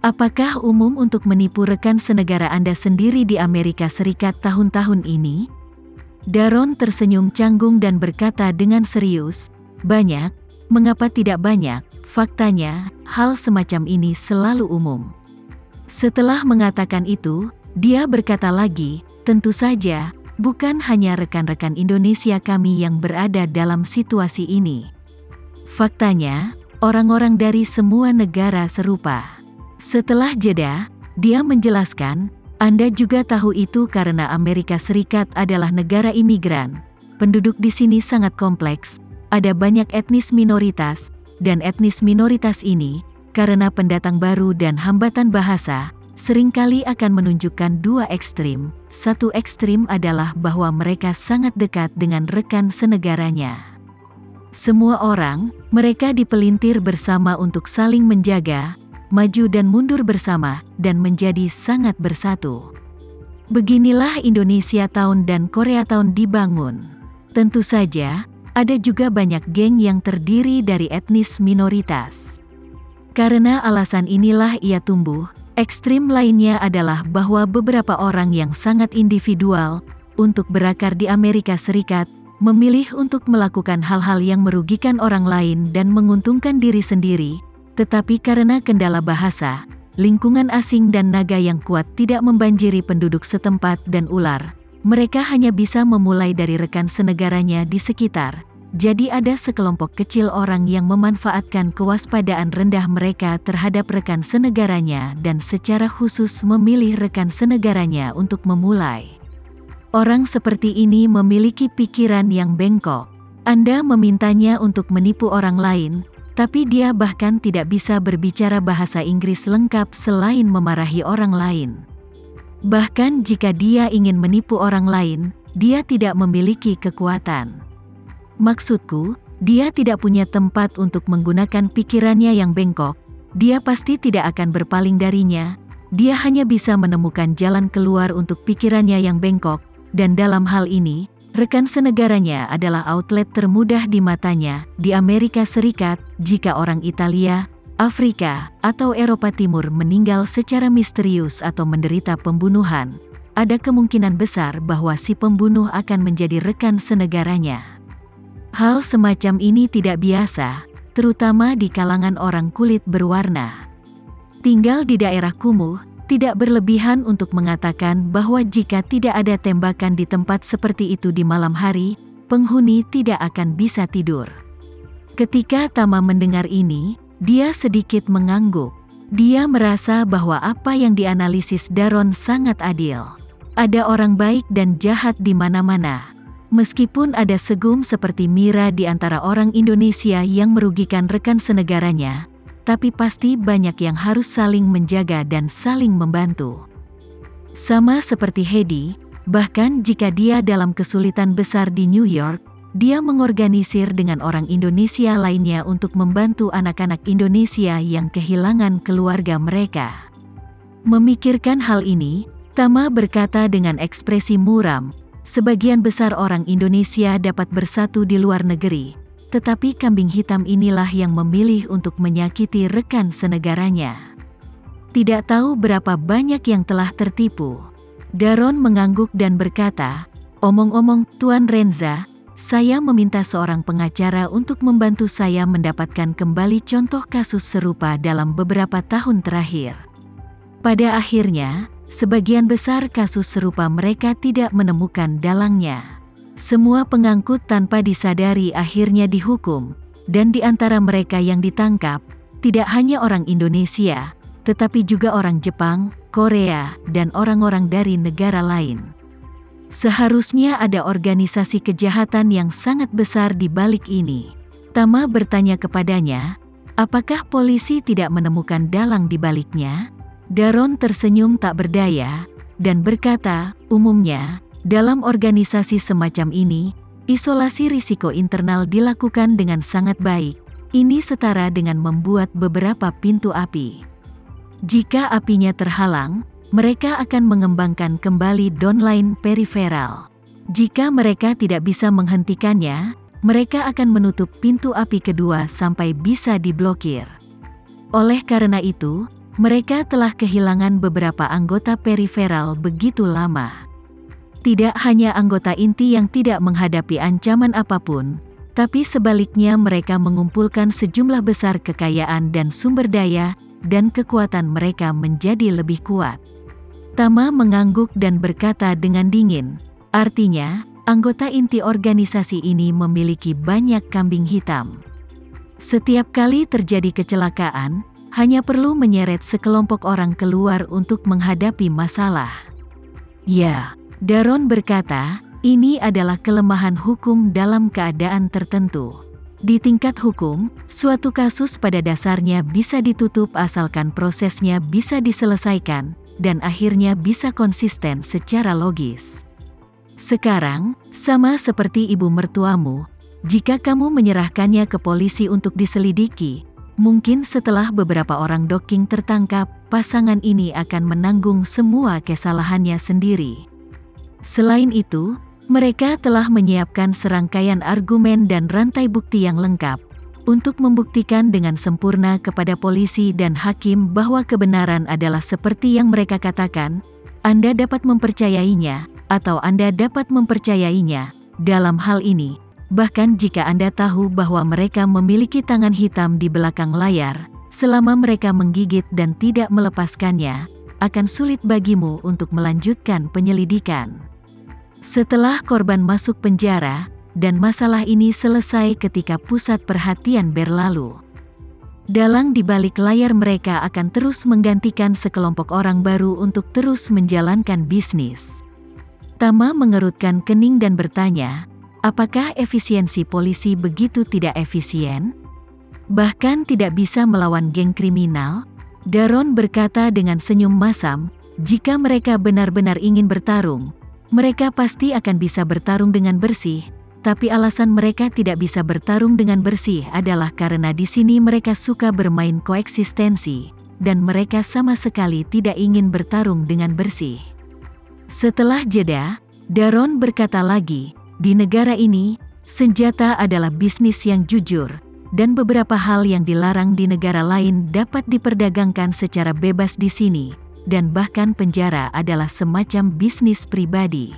Apakah umum untuk menipu rekan senegara Anda sendiri di Amerika Serikat tahun-tahun ini? Daron tersenyum canggung dan berkata dengan serius, "Banyak. Mengapa tidak banyak? Faktanya, hal semacam ini selalu umum." Setelah mengatakan itu, dia berkata lagi, "Tentu saja, bukan hanya rekan-rekan Indonesia kami yang berada dalam situasi ini. Faktanya, orang-orang dari semua negara serupa." Setelah jeda, dia menjelaskan, "Anda juga tahu itu karena Amerika Serikat adalah negara imigran. Penduduk di sini sangat kompleks, ada banyak etnis minoritas, dan etnis minoritas ini, karena pendatang baru dan hambatan bahasa, seringkali akan menunjukkan dua ekstrim. Satu ekstrim adalah bahwa mereka sangat dekat dengan rekan senegaranya. Semua orang, mereka dipelintir bersama untuk saling menjaga, maju dan mundur bersama, dan menjadi sangat bersatu. Beginilah Indonesia Town dan Korea Town dibangun. Tentu saja, ada juga banyak geng yang terdiri dari etnis minoritas. Karena alasan inilah ia tumbuh. Ekstrim lainnya adalah bahwa beberapa orang yang sangat individual, untuk berakar di Amerika Serikat, memilih untuk melakukan hal-hal yang merugikan orang lain dan menguntungkan diri sendiri, tetapi karena kendala bahasa, lingkungan asing dan naga yang kuat tidak membanjiri penduduk setempat dan ular, mereka hanya bisa memulai dari rekan senegaranya di sekitar. Jadi ada sekelompok kecil orang yang memanfaatkan kewaspadaan rendah mereka terhadap rekan senegaranya dan secara khusus memilih rekan senegaranya untuk memulai. Orang seperti ini memiliki pikiran yang bengkok. Anda memintanya untuk menipu orang lain, tapi dia bahkan tidak bisa berbicara bahasa Inggris lengkap selain memarahi orang lain. Bahkan jika dia ingin menipu orang lain, dia tidak memiliki kekuatan. Maksudku, dia tidak punya tempat untuk menggunakan pikirannya yang bengkok. Dia pasti tidak akan berpaling darinya. Dia hanya bisa menemukan jalan keluar untuk pikirannya yang bengkok, dan dalam hal ini, rekan senegaranya adalah outlet termudah di matanya. Di Amerika Serikat, jika orang Italia, Afrika, atau Eropa Timur meninggal secara misterius atau menderita pembunuhan, ada kemungkinan besar bahwa si pembunuh akan menjadi rekan senegaranya. Hal semacam ini tidak biasa, terutama di kalangan orang kulit berwarna. Tinggal di daerah kumuh, tidak berlebihan untuk mengatakan bahwa jika tidak ada tembakan di tempat seperti itu di malam hari, penghuni tidak akan bisa tidur. Ketika Tama mendengar ini, dia sedikit mengangguk. Dia merasa bahwa apa yang dianalisis Daron sangat adil. Ada orang baik dan jahat di mana-mana. Meskipun ada segum seperti Mira di antara orang Indonesia yang merugikan rekan senegaranya, tapi pasti banyak yang harus saling menjaga dan saling membantu. Sama seperti Hedi, bahkan jika dia dalam kesulitan besar di New York, dia mengorganisir dengan orang Indonesia lainnya untuk membantu anak-anak Indonesia yang kehilangan keluarga mereka. Memikirkan hal ini, Tama berkata dengan ekspresi muram, "Sebagian besar orang Indonesia dapat bersatu di luar negeri, tetapi kambing hitam inilah yang memilih untuk menyakiti rekan senegaranya. Tidak tahu berapa banyak yang telah tertipu." Daron mengangguk dan berkata, "Omong-omong, Tuan Renza, saya meminta seorang pengacara untuk membantu saya mendapatkan kembali contoh kasus serupa dalam beberapa tahun terakhir. Pada akhirnya, sebagian besar kasus serupa mereka tidak menemukan dalangnya. Semua pengangkut tanpa disadari akhirnya dihukum, dan di antara mereka yang ditangkap, tidak hanya orang Indonesia, tetapi juga orang Jepang, Korea, dan orang-orang dari negara lain. Seharusnya ada organisasi kejahatan yang sangat besar di balik ini." Tama bertanya kepadanya, "Apakah polisi tidak menemukan dalang di baliknya?" Daron tersenyum tak berdaya, dan berkata, "Umumnya, dalam organisasi semacam ini, isolasi risiko internal dilakukan dengan sangat baik. Ini setara dengan membuat beberapa pintu api. Jika apinya terhalang, mereka akan mengembangkan kembali downline periferal. Jika mereka tidak bisa menghentikannya, mereka akan menutup pintu api kedua sampai bisa diblokir. Oleh karena itu, mereka telah kehilangan beberapa anggota periferal begitu lama. Tidak hanya anggota inti yang tidak menghadapi ancaman apapun, tapi sebaliknya mereka mengumpulkan sejumlah besar kekayaan dan sumber daya, dan kekuatan mereka menjadi lebih kuat. Tama mengangguk dan berkata dengan dingin, artinya, anggota inti organisasi ini memiliki banyak kambing hitam. Setiap kali terjadi kecelakaan, hanya perlu menyeret sekelompok orang keluar untuk menghadapi masalah. Ya, Daron berkata, ini adalah kelemahan hukum dalam keadaan tertentu. Di tingkat hukum, suatu kasus pada dasarnya bisa ditutup asalkan prosesnya bisa diselesaikan, dan akhirnya bisa konsisten secara logis. Sekarang, sama seperti ibu mertuamu, jika kamu menyerahkannya ke polisi untuk diselidiki, mungkin setelah beberapa orang doking tertangkap, pasangan ini akan menanggung semua kesalahannya sendiri. Selain itu, mereka telah menyiapkan serangkaian argumen dan rantai bukti yang lengkap untuk membuktikan dengan sempurna kepada polisi dan hakim bahwa kebenaran adalah seperti yang mereka katakan. Anda dapat mempercayainya, atau Anda dapat mempercayainya. Dalam hal ini, bahkan jika Anda tahu bahwa mereka memiliki tangan hitam di belakang layar, selama mereka menggigit dan tidak melepaskannya, akan sulit bagimu untuk melanjutkan penyelidikan. Setelah korban masuk penjara, dan masalah ini selesai ketika pusat perhatian berlalu. Dalang di balik layar mereka akan terus menggantikan sekelompok orang baru untuk terus menjalankan bisnis. Tama mengerutkan kening dan bertanya, apakah efisiensi polisi begitu tidak efisien? Bahkan tidak bisa melawan geng kriminal? Daron berkata dengan senyum masam, jika mereka benar-benar ingin bertarung, mereka pasti akan bisa bertarung dengan bersih, tapi alasan mereka tidak bisa bertarung dengan bersih adalah karena di sini mereka suka bermain koeksistensi, dan mereka sama sekali tidak ingin bertarung dengan bersih. Setelah jeda, Daron berkata lagi, di negara ini, senjata adalah bisnis yang jujur, dan beberapa hal yang dilarang di negara lain dapat diperdagangkan secara bebas di sini. Dan bahkan penjara adalah semacam bisnis pribadi.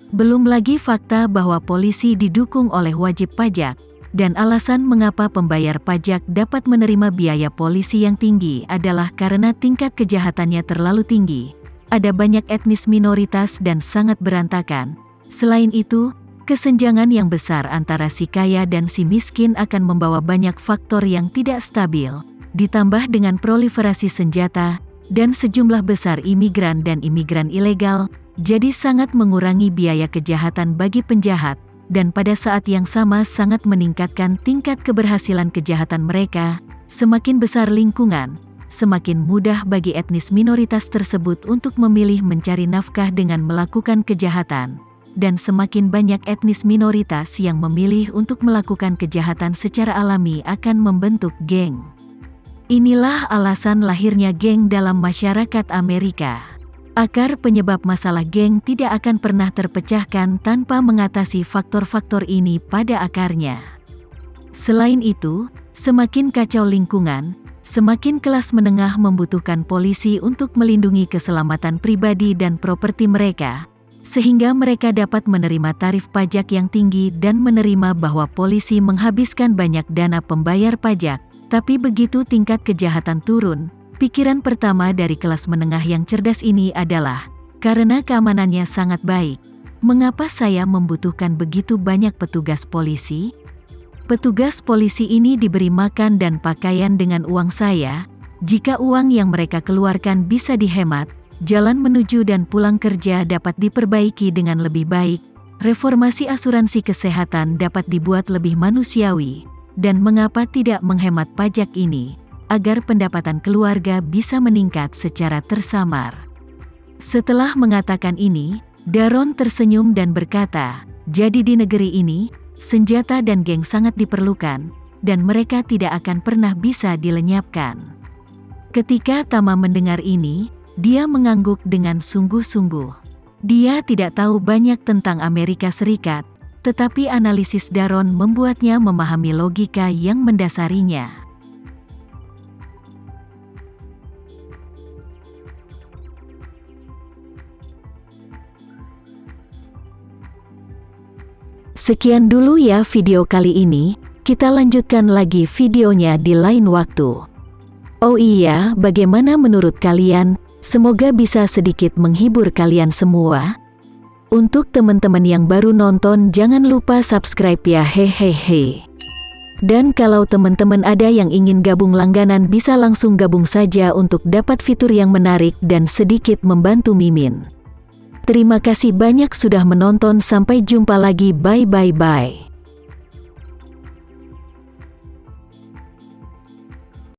Belum lagi fakta bahwa polisi didukung oleh wajib pajak, dan alasan mengapa pembayar pajak dapat menerima biaya polisi yang tinggi adalah karena tingkat kejahatannya terlalu tinggi. Ada banyak etnis minoritas dan sangat berantakan. Selain itu, kesenjangan yang besar antara si kaya dan si miskin akan membawa banyak faktor yang tidak stabil, ditambah dengan proliferasi senjata, dan sejumlah besar imigran dan imigran ilegal, jadi sangat mengurangi biaya kejahatan bagi penjahat, dan pada saat yang sama sangat meningkatkan tingkat keberhasilan kejahatan mereka. Semakin besar lingkungan, semakin mudah bagi etnis minoritas tersebut untuk memilih mencari nafkah dengan melakukan kejahatan, dan semakin banyak etnis minoritas yang memilih untuk melakukan kejahatan secara alami akan membentuk geng. Inilah alasan lahirnya geng dalam masyarakat Amerika. Akar penyebab masalah geng tidak akan pernah terpecahkan tanpa mengatasi faktor-faktor ini pada akarnya. Selain itu, semakin kacau lingkungan, semakin kelas menengah membutuhkan polisi untuk melindungi keselamatan pribadi dan properti mereka, sehingga mereka dapat menerima tarif pajak yang tinggi dan menerima bahwa polisi menghabiskan banyak dana pembayar pajak. Tapi begitu tingkat kejahatan turun, pikiran pertama dari kelas menengah yang cerdas ini adalah, karena keamanannya sangat baik, mengapa saya membutuhkan begitu banyak petugas polisi? Petugas polisi ini diberi makan dan pakaian dengan uang saya. Jika uang yang mereka keluarkan bisa dihemat, jalan menuju dan pulang kerja dapat diperbaiki dengan lebih baik, reformasi asuransi kesehatan dapat dibuat lebih manusiawi, dan mengapa tidak menghemat pajak ini, agar pendapatan keluarga bisa meningkat secara tersamar. Setelah mengatakan ini, Daron tersenyum dan berkata, jadi di negeri ini, senjata dan geng sangat diperlukan, dan mereka tidak akan pernah bisa dilenyapkan. Ketika Tama mendengar ini, dia mengangguk dengan sungguh-sungguh. Dia tidak tahu banyak tentang Amerika Serikat, tetapi analisis Daron membuatnya memahami logika yang mendasarinya. Sekian dulu ya video kali ini, kita lanjutkan lagi videonya di lain waktu. Oh iya, bagaimana menurut kalian? Semoga bisa sedikit menghibur kalian semua. Untuk teman-teman yang baru nonton, jangan lupa subscribe ya, hehehe. Dan kalau teman-teman ada yang ingin gabung langganan, bisa langsung gabung saja untuk dapat fitur yang menarik dan sedikit membantu Mimin. Terima kasih banyak sudah menonton, sampai jumpa lagi, bye.